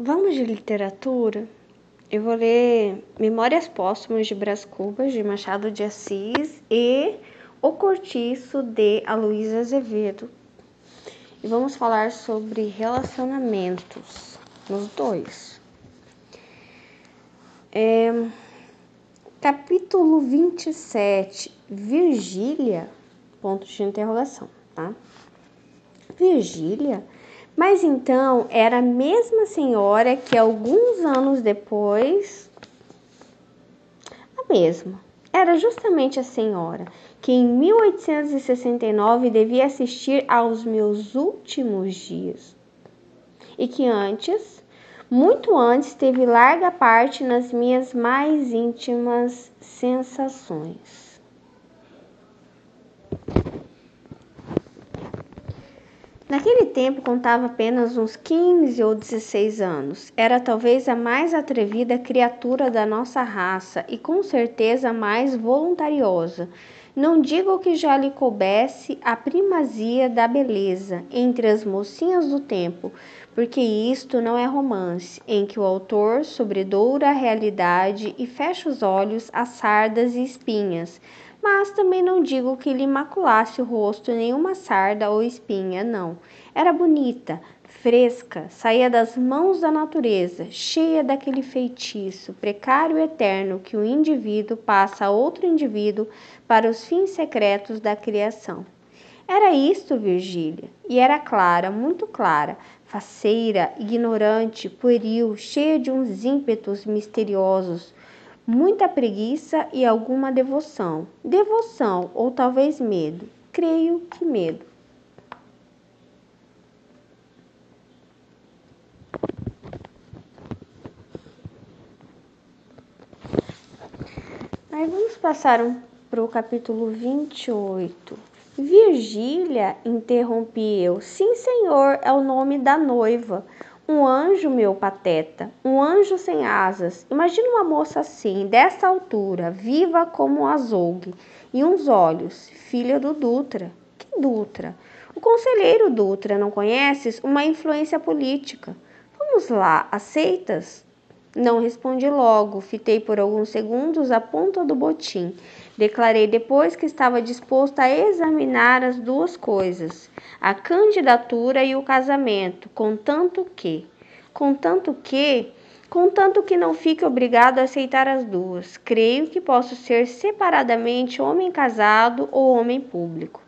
Vamos de literatura? Eu vou ler Memórias Póstumas de Brás Cubas, de Machado de Assis, e O Cortiço, de Aloísio Azevedo. E vamos falar sobre relacionamentos, nos dois. Capítulo 27, Virgília, ponto de interrogação, tá? Virgília? Mas então era a mesma senhora que alguns anos depois... A mesma. Era justamente a senhora que em 1869 devia assistir aos meus últimos dias e que antes, muito antes, teve larga parte nas minhas mais íntimas sensações. Naquele tempo contava apenas uns 15 ou 16 anos. Era talvez a mais atrevida criatura da nossa raça e com certeza a mais voluntariosa. Não digo que já lhe coubesse a primazia da beleza entre as mocinhas do tempo, porque isto não é romance, em que o autor sobredoura a realidade e fecha os olhos às sardas e espinhas. Mas também não digo que lhe maculasse o rosto nenhuma sarda ou espinha, não. Era bonita, fresca, saía das mãos da natureza, cheia daquele feitiço precário e eterno que o indivíduo passa a outro indivíduo para os fins secretos da criação. Era isto Virgília, e era clara, muito clara, faceira, ignorante, pueril, cheia de uns ímpetos misteriosos, muita preguiça e alguma devoção. Devoção, ou talvez medo. Creio que medo. Aí vamos passar para o capítulo 28. Virgília, interrompi eu. Sim, senhor, é o nome da noiva. Um anjo, meu pateta, um anjo sem asas. Imagina uma moça assim, dessa altura, viva como um azougue, e uns olhos, filha do Dutra. Que Dutra? O conselheiro Dutra, não conheces? Uma influência política. Vamos lá, aceitas? Não respondi logo, fitei por alguns segundos a ponta do botim. Declarei depois que estava disposto a examinar as duas coisas, a candidatura e o casamento, contanto que não fique obrigado a aceitar as duas. Creio que posso ser separadamente homem casado ou homem público.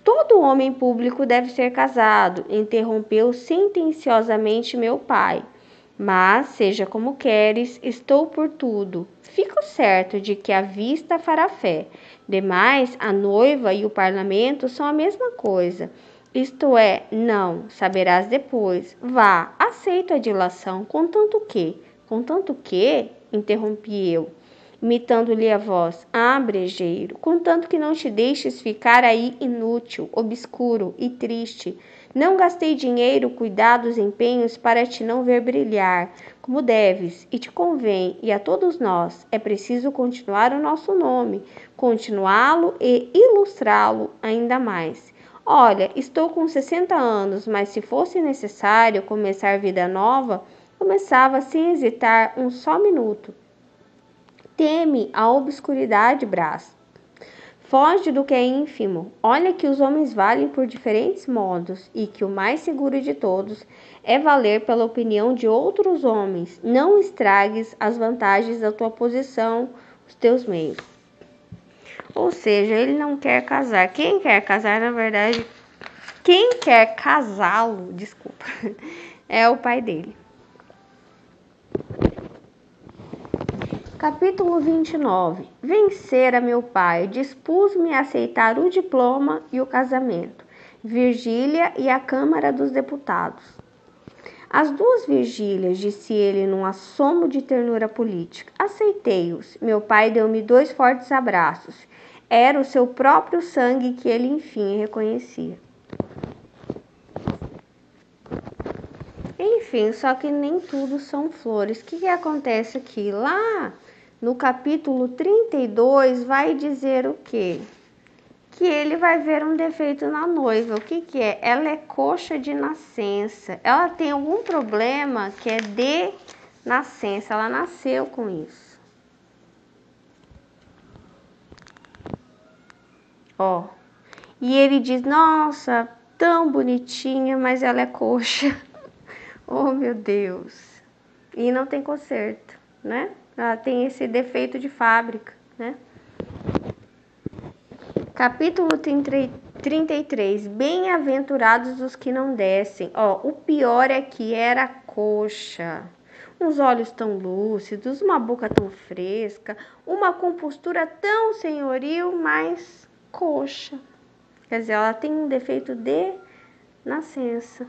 Todo homem público deve ser casado, interrompeu sentenciosamente meu pai. Mas, seja como queres, estou por tudo. Fico certo de que a vista fará fé. Demais, a noiva e o parlamento são a mesma coisa. Isto é, não, saberás depois. Vá, aceito a dilação, contanto que, interrompi eu, imitando-lhe a voz, brejeiro, contanto que não te deixes ficar aí inútil, obscuro e triste. Não gastei dinheiro, cuidados, empenhos para te não ver brilhar, como deves, e te convém, e a todos nós, é preciso continuar o nosso nome, continuá-lo e ilustrá-lo ainda mais. Olha, estou com 60 anos, mas se fosse necessário começar vida nova, começava sem hesitar um só minuto. Teme a obscuridade, Brás. Foge do que é ínfimo. Olha que os homens valem por diferentes modos e que o mais seguro de todos é valer pela opinião de outros homens. Não estragues as vantagens da tua posição, os teus meios. Ou seja, ele não quer casar. Quem quer casar, na verdade, quem quer casá-lo, desculpa, é o pai dele. Capítulo 29. Vencera meu pai, dispus-me a aceitar o diploma e o casamento. Virgília e a Câmara dos Deputados. As duas Virgílias, disse ele num assomo de ternura política. Aceitei-os. Meu pai deu-me 2 fortes abraços. Era o seu próprio sangue que ele, enfim, reconhecia. Enfim, só que nem tudo são flores. O que acontece aqui? Lá no capítulo 32 vai dizer o quê? que ele vai ver um defeito na noiva. O que que é? Ela é coxa de nascença. Ela tem algum problema que é de nascença. Ela nasceu com isso. Ó. E ele diz, nossa, tão bonitinha, mas ela é coxa. Oh, meu Deus. E não tem conserto, né? Ela tem esse defeito de fábrica, né? Capítulo 33. Bem-aventurados os que não descem. Ó, o pior é que era coxa. Uns olhos tão lúcidos, uma boca tão fresca, uma compostura tão senhoril, mas coxa. Quer dizer, ela tem um defeito de nascença.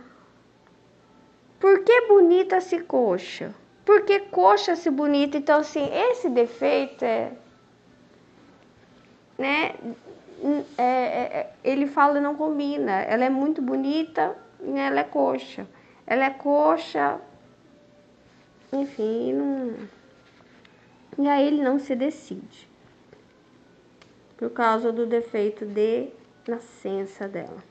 Por que bonita se coxa? Por que coxa se bonita? Então, assim, esse defeito né? Ele fala não combina. Ela é muito bonita e ela é coxa. Ela é coxa, enfim, não... E aí ele não se decide. Por causa do defeito de nascença dela.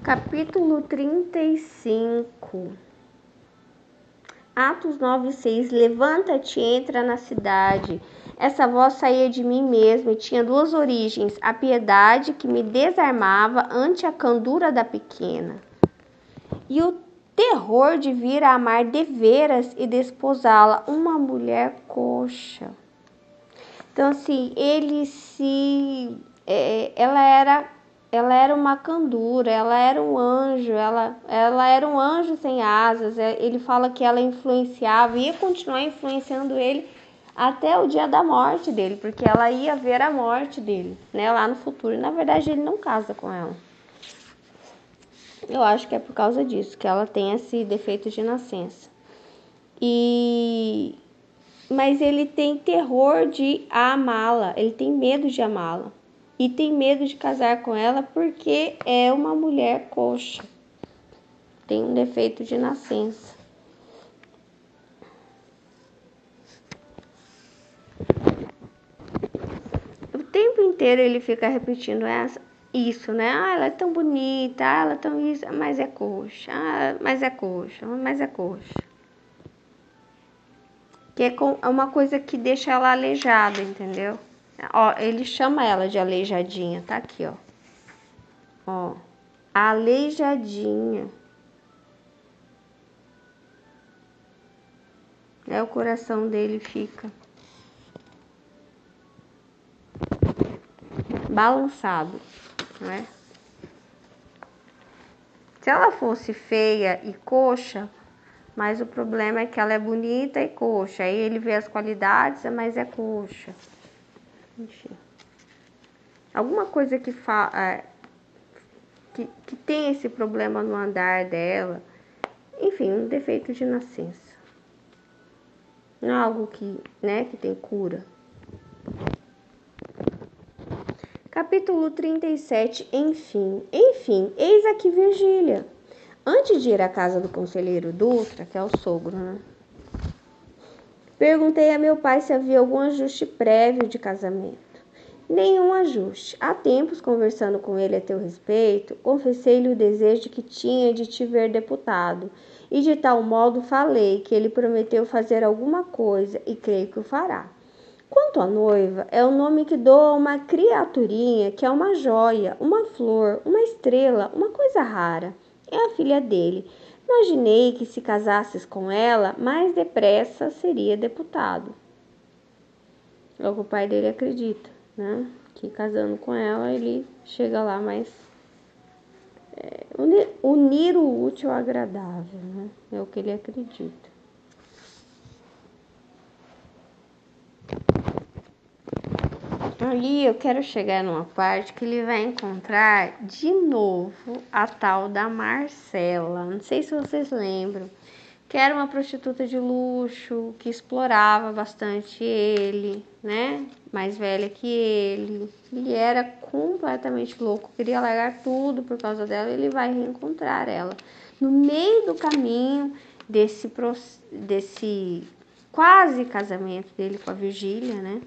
Capítulo 35. Atos 9:6. Levanta-te e entra na cidade. Essa voz saía de mim mesmo e tinha duas origens: a piedade que me desarmava ante a candura da pequena, e o terror de vir a amar deveras e desposá-la, uma mulher coxa. Então, assim, ela era uma candura, ela era um anjo, ela era um anjo sem asas. Ele fala que ela influenciava, ia continuar influenciando ele até o dia da morte dele, porque ela ia ver a morte dele, né, lá no futuro. E, na verdade, ele não casa com ela. Eu acho que é por causa disso, que ela tem esse defeito de nascença. Mas ele tem terror de amá-la, ele tem medo de amá-la. E tem medo de casar com ela porque é uma mulher coxa. Tem um defeito de nascença. O tempo inteiro ele fica repetindo isso, né? Ah, ela é tão bonita, ah, ela é tão isso, mas é coxa, ah, mas é coxa, mas é coxa. Que é uma coisa que deixa ela aleijada, entendeu? Ó, ele chama ela de aleijadinha, tá aqui, ó. Ó, aleijadinha. O coração dele fica balançado, né? Se ela fosse feia e coxa, mas o problema é que ela é bonita e coxa. Aí ele vê as qualidades, mas é coxa. Enfim. Alguma coisa que tem esse problema no andar dela. Enfim, um defeito de nascença. Não é algo que tem cura. Capítulo 37. Enfim, eis aqui Virgília. Antes de ir à casa do conselheiro Dutra, que é o sogro, né? Perguntei a meu pai se havia algum ajuste prévio de casamento. Nenhum ajuste. Há tempos, conversando com ele a teu respeito, confessei-lhe o desejo que tinha de te ver deputado, e de tal modo falei que ele prometeu fazer alguma coisa, e creio que o fará. Quanto à noiva, é o nome que dou a uma criaturinha que é uma joia, uma flor, uma estrela, uma coisa rara. É a filha dele. Imaginei que se casasses com ela, mais depressa seria deputado. Logo o pai dele acredita, né? Que casando com ela ele chega lá, mas unir o útil ao agradável, né? É o que ele acredita. Ali eu quero chegar numa parte que ele vai encontrar de novo a tal da Marcela. Não sei se vocês lembram, que era uma prostituta de luxo, que explorava bastante ele, né? Mais velha que ele. Ele era completamente louco, queria largar tudo por causa dela. Ele vai reencontrar ela no meio do caminho desse quase casamento dele com a Virgília, né?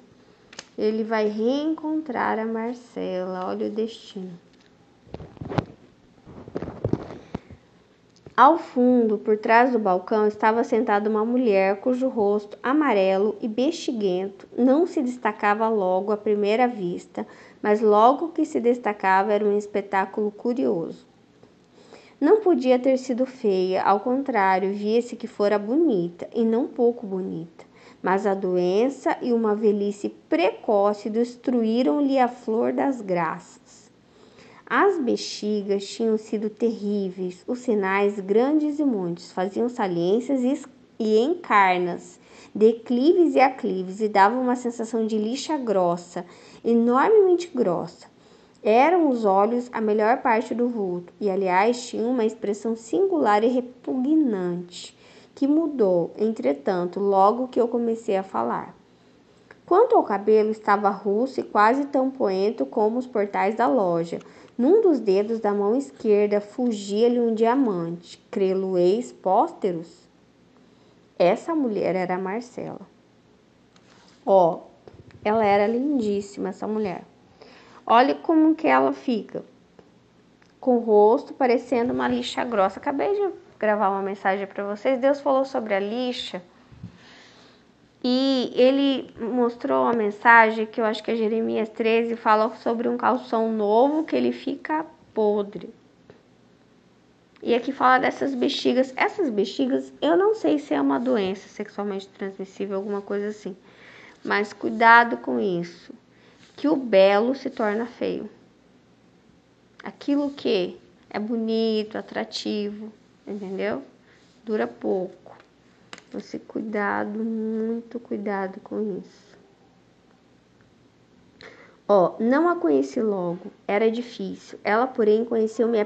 Ele vai reencontrar a Marcela. Olha o destino. Ao fundo, por trás do balcão, estava sentada uma mulher cujo rosto, amarelo e bexiguento, não se destacava logo à primeira vista, mas logo que se destacava era um espetáculo curioso. Não podia ter sido feia, ao contrário, via-se que fora bonita, e não pouco bonita. Mas a doença e uma velhice precoce destruíram-lhe a flor das graças. As bexigas tinham sido terríveis, os sinais grandes e muitos, faziam saliências e encarnas, declives e aclives, e davam uma sensação de lixa grossa, enormemente grossa. Eram os olhos a melhor parte do vulto, e aliás tinham uma expressão singular e repugnante, que mudou, entretanto, logo que eu comecei a falar. Quanto ao cabelo, estava russo e quase tão poento como os portais da loja. Num dos dedos da mão esquerda fugia-lhe um diamante. Crê-lo-eis pósteros? Essa mulher era a Marcela. Ela era lindíssima, essa mulher. Olha como que ela fica, com o rosto parecendo uma lixa grossa. Acabei de gravar uma mensagem para vocês. Deus falou sobre a lixa e ele mostrou uma mensagem que eu acho que é Jeremias 13, fala sobre um calção novo que ele fica podre. E aqui fala dessas bexigas. Essas bexigas, eu não sei se é uma doença sexualmente transmissível, alguma coisa assim. Mas cuidado com isso, que o belo se torna feio. Aquilo que é bonito, atrativo, entendeu? Dura pouco. Você cuidado, muito cuidado com isso. Não a conheci logo, era difícil. Ela, porém, conheceu-me,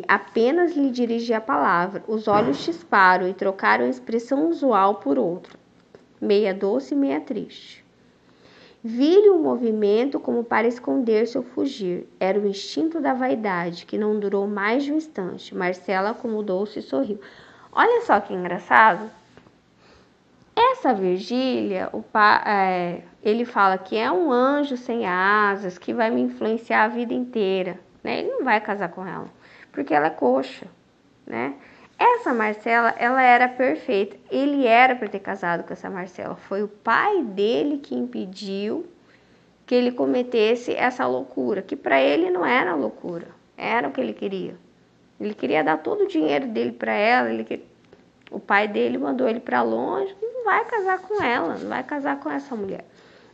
apenas lhe dirigi a palavra. Os olhos chisparam e trocaram a expressão usual por outra, meia doce e meia triste. Vi-lhe um movimento como para esconder-se ou fugir. Era o instinto da vaidade, que não durou mais de um instante. Marcela acomodou-se e sorriu. Olha só que engraçado. Essa Virgília, ele fala que é um anjo sem asas, que vai me influenciar a vida inteira, né? Ele não vai casar com ela, porque ela é coxa, né? Essa Marcela, ela era perfeita. Ele era para ter casado com essa Marcela. Foi o pai dele que impediu que ele cometesse essa loucura, que para ele não era loucura, era o que ele queria. Ele queria dar todo o dinheiro dele para ela, o pai dele mandou ele para longe, não vai casar com ela, não vai casar com essa mulher.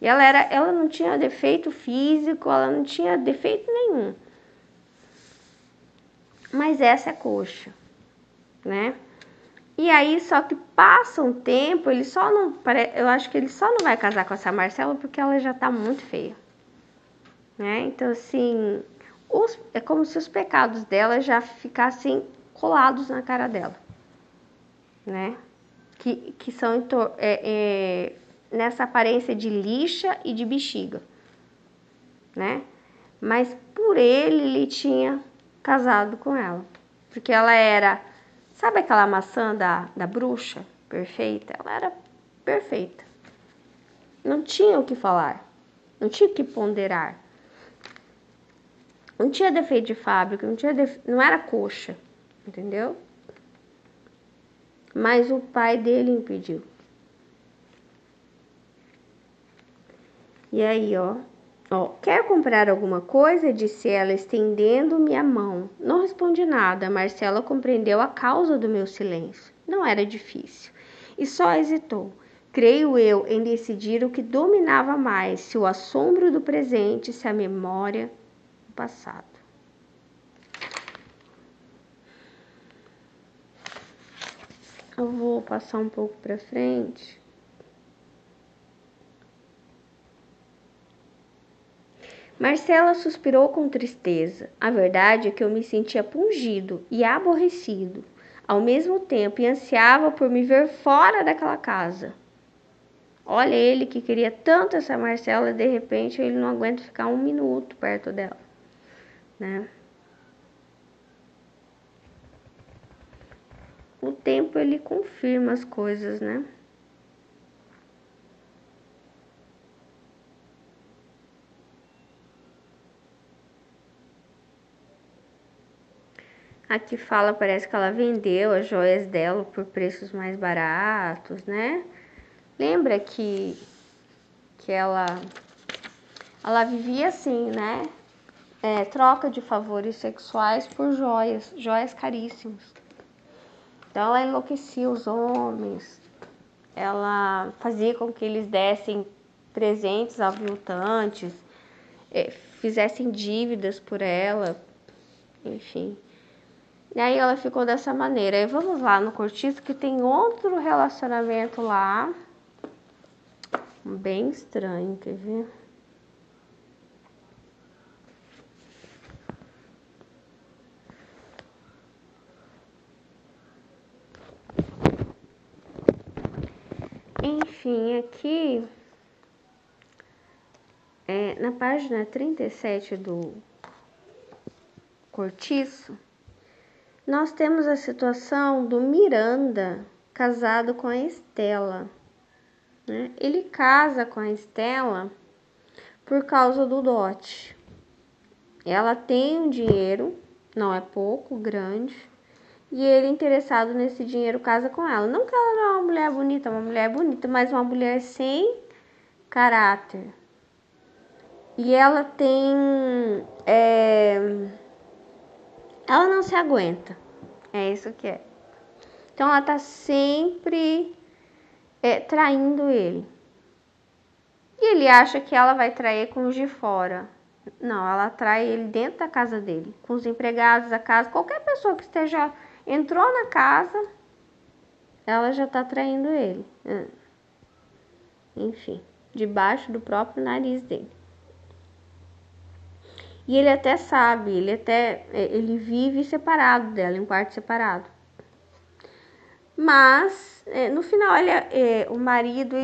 E ela não tinha defeito físico, ela não tinha defeito nenhum. Mas essa é coxa, né? E aí, só que passa um tempo, eu acho que ele só não vai casar com essa Marcela porque ela já tá muito feia, né? Então, assim, é como se os pecados dela já ficassem colados na cara dela, né? Que são nessa aparência de lixa e de bexiga, né? Mas por ele tinha casado com ela, porque ela era, sabe aquela maçã da bruxa perfeita? Ela era perfeita, não tinha o que falar, não tinha o que ponderar, não tinha defeito de fábrica, não era coxa, entendeu? Mas o pai dele impediu. E aí, quer comprar alguma coisa? Disse ela, estendendo-me a mão. Não respondi nada. Marcela compreendeu a causa do meu silêncio. Não era difícil. E só hesitou. Creio eu em decidir o que dominava mais, se o assombro do presente, se a memória do passado. Eu vou passar um pouco para frente. Marcela suspirou com tristeza. A verdade é que eu me sentia pungido e aborrecido, ao mesmo tempo, e ansiava por me ver fora daquela casa. Olha, ele que queria tanto essa Marcela, de repente ele não aguenta ficar um minuto perto dela, né? o tempo ele confirma as coisas, né? Aqui fala, parece que ela vendeu as joias dela por preços mais baratos, né? Lembra que ela vivia assim, né? Troca de favores sexuais por joias, joias caríssimas. Então ela enlouquecia os homens, ela fazia com que eles dessem presentes aviltantes, fizessem dívidas por ela, enfim. E aí ela ficou dessa maneira. Aí vamos lá no cortiço que tem outro relacionamento lá, bem estranho, quer ver? Enfim, aqui na página 37 do cortiço, nós temos a situação do Miranda casado com a Estela, né? Ele casa com a Estela por causa do dote. Ela tem um dinheiro, não é pouco, grande, e ele, interessado nesse dinheiro, casa com ela. Não que ela não é uma mulher bonita, mas uma mulher sem caráter. E ela tem... ela não se aguenta. É isso que é. Então ela tá sempre traindo ele. E ele acha que ela vai trair com os de fora. Não, ela trai ele dentro da casa dele, com os empregados da casa, qualquer pessoa que entrou na casa, ela já tá traindo ele. Enfim, debaixo do próprio nariz dele. E ele até sabe, ele vive separado dela, em um quarto separado. Mas no final o marido,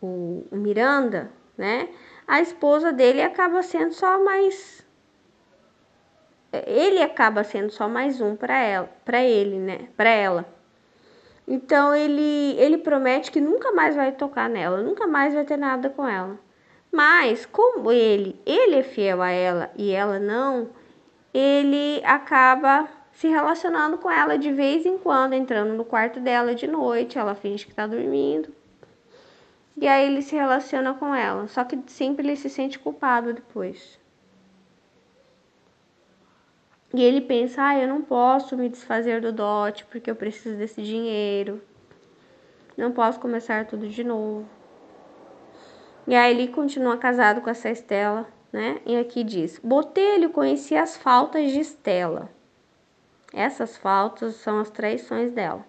o Miranda, né? A esposa dele acaba sendo só mais, ele acaba sendo só mais um para ele, né? Para ela. Então ele promete que nunca mais vai tocar nela, nunca mais vai ter nada com ela. Mas como ele é fiel a ela e ela não, ele acaba se relacionando com ela de vez em quando, entrando no quarto dela de noite, ela finge que tá dormindo. E aí ele se relaciona com ela, só que sempre ele se sente culpado depois. E ele pensa, eu não posso me desfazer do dote porque eu preciso desse dinheiro. Não posso começar tudo de novo. E aí ele continua casado com essa Estela, né? E aqui diz, Botelho conhecia as faltas de Estela. Essas faltas são as traições dela,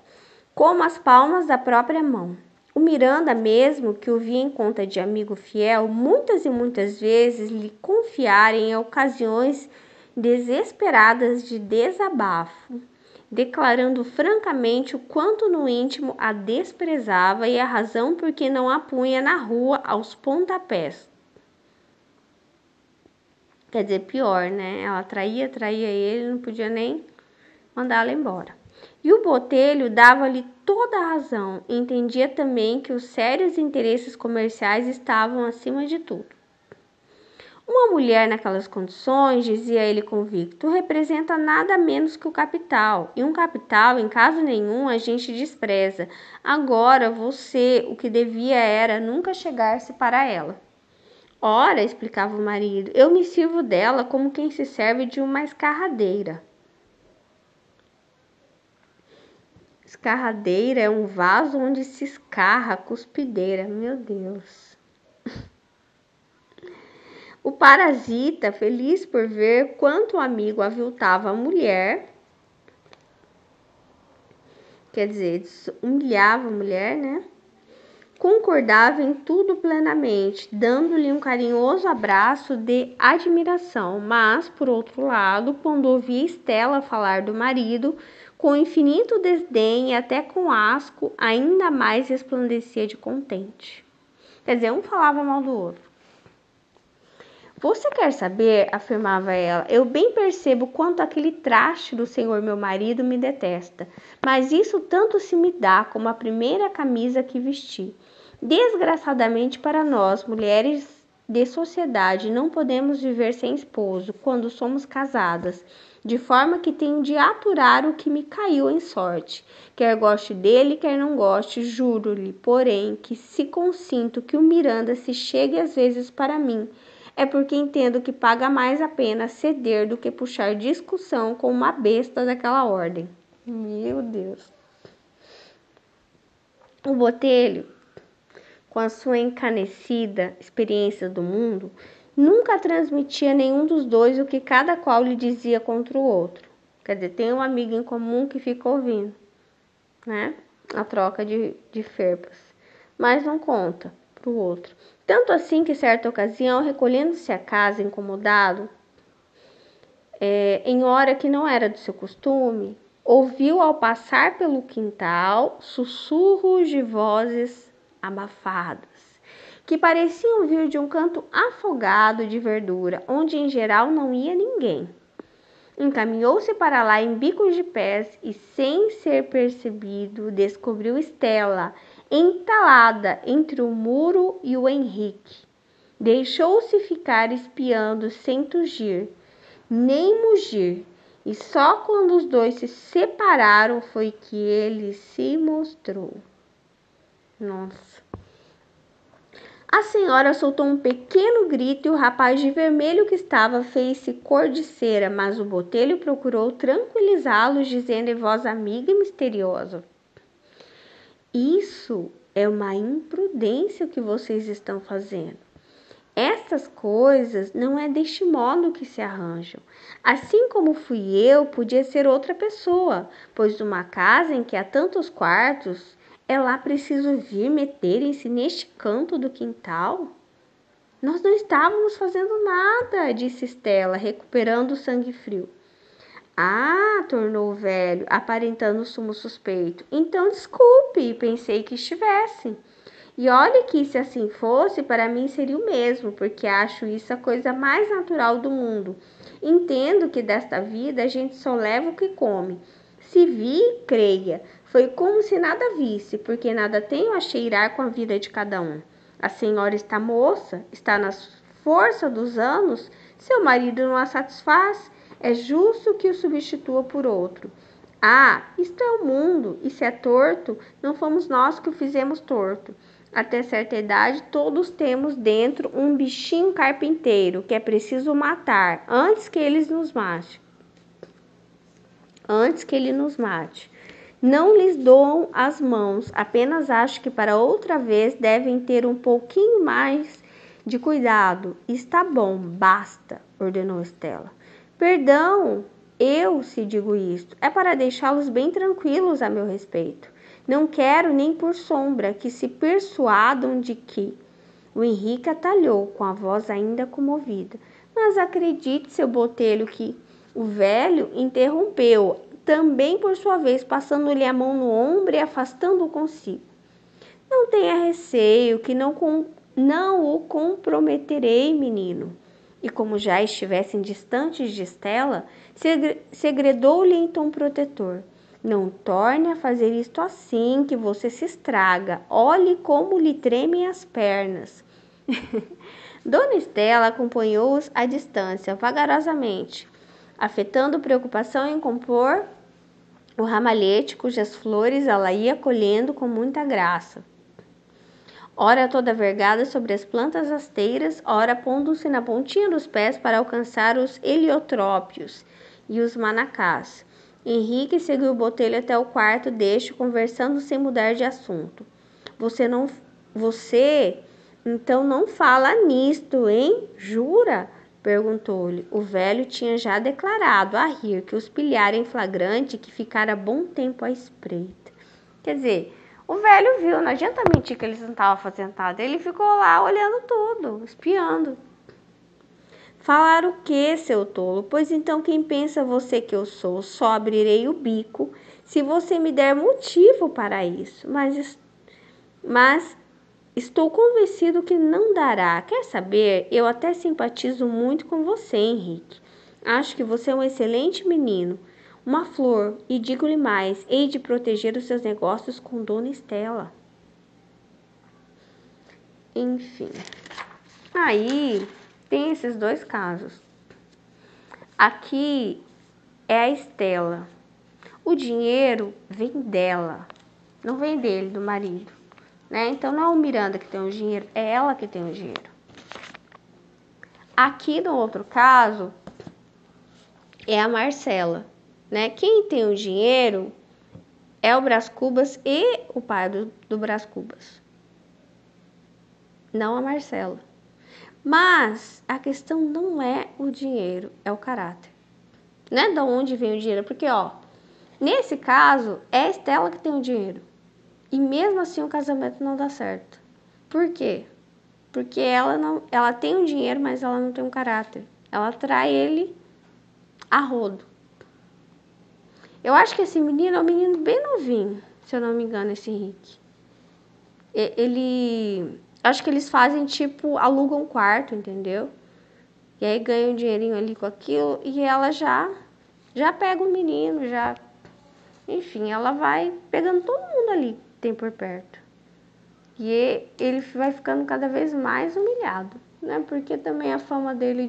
como as palmas da própria mão. O Miranda, mesmo que o via em conta de amigo fiel, muitas e muitas vezes lhe confiara em ocasiões desesperadas de desabafo, declarando francamente o quanto no íntimo a desprezava e a razão por que não a punha na rua aos pontapés. Quer dizer, pior, né? Ela traía ele, não podia nem mandá-la embora. E o Botelho dava-lhe toda a razão, e entendia também que os sérios interesses comerciais estavam acima de tudo. Uma mulher naquelas condições, dizia ele convicto, representa nada menos que o capital, e um capital, em caso nenhum, a gente despreza. Agora, você, o que devia era nunca chegar-se para ela. Ora, explicava o marido, eu me sirvo dela como quem se serve de uma escarradeira. Escarradeira é um vaso onde se escarra a cuspideira. Meu Deus. O parasita, feliz por ver quanto o amigo aviltava a mulher, quer dizer, humilhava a mulher, né? Concordava em tudo plenamente, dando-lhe um carinhoso abraço de admiração, mas, por outro lado, quando ouvia Estela falar do marido, com infinito desdém e até com asco, ainda mais resplandecia de contente. Quer dizer, um falava mal do outro. Você quer saber? Afirmava ela. Eu bem percebo quanto aquele traste do senhor meu marido me detesta, mas isso tanto se me dá como a primeira camisa que vesti. Desgraçadamente para nós, mulheres de sociedade, não podemos viver sem esposo quando somos casadas, de forma que tenho de aturar o que me caiu em sorte. Quer goste dele, quer não goste, juro-lhe, porém, que se consinto que o Miranda se chegue às vezes para mim, é porque entendo que paga mais a pena ceder do que puxar discussão com uma besta daquela ordem. Meu Deus. O Botelho, com a sua encanecida experiência do mundo, nunca transmitia a nenhum dos dois o que cada qual lhe dizia contra o outro. Quer dizer, tem um amigo em comum que fica ouvindo, né? A troca de ferpas, mas não conta para o outro. Tanto assim que, certa ocasião, recolhendo-se à casa, incomodado, em hora que não era do seu costume, ouviu ao passar pelo quintal sussurros de vozes abafadas, que pareciam vir de um canto afogado de verdura, onde em geral não ia ninguém. Encaminhou-se para lá em bicos de pés e, sem ser percebido, descobriu Estela, entalada entre o muro e o Henrique. Deixou-se ficar espiando sem tugir, nem mugir, e só quando os dois se separaram foi que ele se mostrou. Nossa. A senhora soltou um pequeno grito e o rapaz de vermelho que estava fez-se cor de cera, mas o Botelho procurou tranquilizá-los, dizendo em voz amiga e misteriosa: Isso é uma imprudência o que vocês estão fazendo. Estas coisas não é deste modo que se arranjam. Assim como fui eu, podia ser outra pessoa, pois numa casa em que há tantos quartos, é lá preciso vir meterem-se neste canto do quintal? Nós não estávamos fazendo nada, disse Estela, recuperando o sangue frio. Ah, tornou o velho, aparentando sumo suspeito. Então desculpe, pensei que estivesse. E olhe que, se assim fosse, para mim seria o mesmo, porque acho isso a coisa mais natural do mundo. Entendo que desta vida a gente só leva o que come. Se vi, creia, foi como se nada visse, porque nada tenho a cheirar com a vida de cada um. A senhora está moça, está na força dos anos, seu marido não a satisfaz, é justo que o substitua por outro. Ah, isto é o mundo, e se é torto, não fomos nós que o fizemos torto. Até certa idade, todos temos dentro um bichinho carpinteiro que é preciso matar antes que ele nos mate. Não lhes doam as mãos, apenas acho que para outra vez devem ter um pouquinho mais de cuidado. Está bom, basta, ordenou Estela. Perdão, eu se digo isto, é para deixá-los bem tranquilos a meu respeito. Não quero nem por sombra que se persuadam de que... O Henrique atalhou, com a voz ainda comovida. Mas acredite, seu Botelho, que o velho interrompeu, também por sua vez passando-lhe a mão no ombro e afastando-o consigo. Não tenha receio, que não o comprometerei, menino. E como já estivessem distantes de Estela, segredou-lhe em tom protetor. Não torne a fazer isto assim, que você se estraga. Olhe como lhe tremem as pernas. Dona Estela acompanhou-os à distância, vagarosamente, afetando preocupação em compor o ramalhete cujas flores ela ia colhendo com muita graça. Ora toda vergada sobre as plantas rasteiras, ora pondo-se na pontinha dos pés para alcançar os heliotrópios e os manacás. Henrique seguiu o Botelho até o quarto deste, conversando sem mudar de assunto. Você então não fala nisto, hein? Jura? Perguntou-lhe. O velho tinha já declarado a rir que os pilhara em flagrante e que ficara bom tempo à espreita. Quer dizer, o velho viu, não adianta mentir que eles não estavam fazendo nada. Ele ficou lá olhando tudo, espiando. Falar o quê, seu tolo? Pois então quem pensa você que eu sou? Só abrirei o bico se você me der motivo para isso. Mas Estou convencido que não dará. Quer saber? Eu até simpatizo muito com você, Henrique. Acho que você é um excelente menino, uma flor, e digo-lhe mais, hei de proteger os seus negócios com Dona Estela. Enfim, aí tem esses dois casos. Aqui é a Estela. O dinheiro vem dela, não vem dele, do marido, né? Então não é o Miranda que tem o dinheiro, é ela que tem o dinheiro. Aqui no outro caso é a Marcela, né? Quem tem o dinheiro é o Brás Cubas e o pai do Brás Cubas, não a Marcela. Mas a questão não é o dinheiro, é o caráter. Não é de onde vem o dinheiro, porque ó, nesse caso é a Estela que tem o dinheiro. E mesmo assim o casamento não dá certo. Por quê? Porque ela tem o dinheiro, mas ela não tem um caráter. Ela trai ele a rodo. Eu acho que esse menino é um menino bem novinho, se eu não me engano, esse Henrique. Acho que eles fazem tipo, alugam um quarto, entendeu? E aí ganha um dinheirinho ali com aquilo e ela já pega o menino, já, enfim, ela vai pegando todo mundo ali que tem por perto. E ele vai ficando cada vez mais humilhado, né? Porque também a fama dele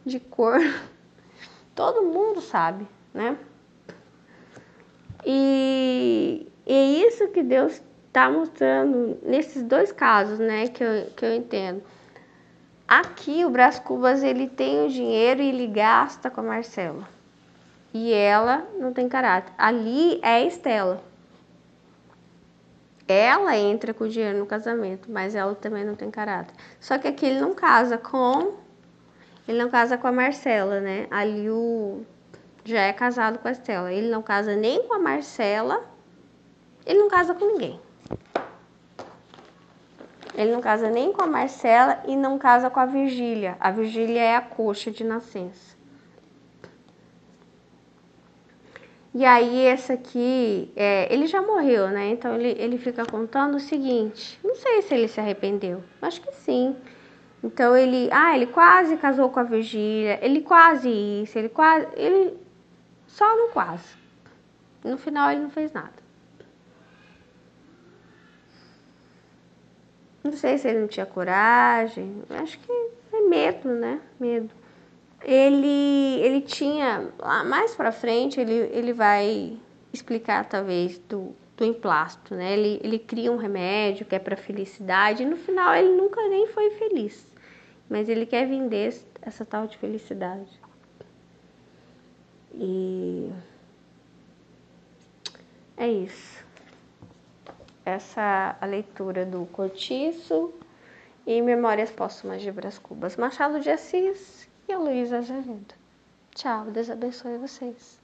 de corno, todo mundo sabe, né? E é isso que Deus está mostrando nesses dois casos, né? Que eu entendo. Aqui o Brás Cubas ele tem o dinheiro e ele gasta com a Marcela. E ela não tem caráter. Ali é a Estela. Ela entra com o dinheiro no casamento, mas ela também não tem caráter. Só que aqui ele não casa com a Marcela, né? Ali o já é casado com a Estela. Ele não casa nem com a Marcela, ele não casa com ninguém. Ele não casa nem com a Marcela e não casa com a Virgília. A Virgília é a coxa de nascença. E aí esse aqui, ele já morreu, né? Então ele fica contando o seguinte, não sei se ele se arrependeu, acho que sim. Então ele quase casou com a Virgília, ele quase isso, ele só não quase. No final ele não fez nada. Não sei se ele não tinha coragem, acho que é medo, né? Medo. Ele tinha, lá mais pra frente, ele vai explicar talvez do emplasto, né? Ele cria um remédio que é pra felicidade e no final ele nunca nem foi feliz. Mas ele quer vender essa tal de felicidade. E é isso. Essa a leitura do Cortiço e Memórias Póstumas de Brás Cubas, Machado de Assis e a Luísa Azevedo. Tchau, Deus abençoe vocês.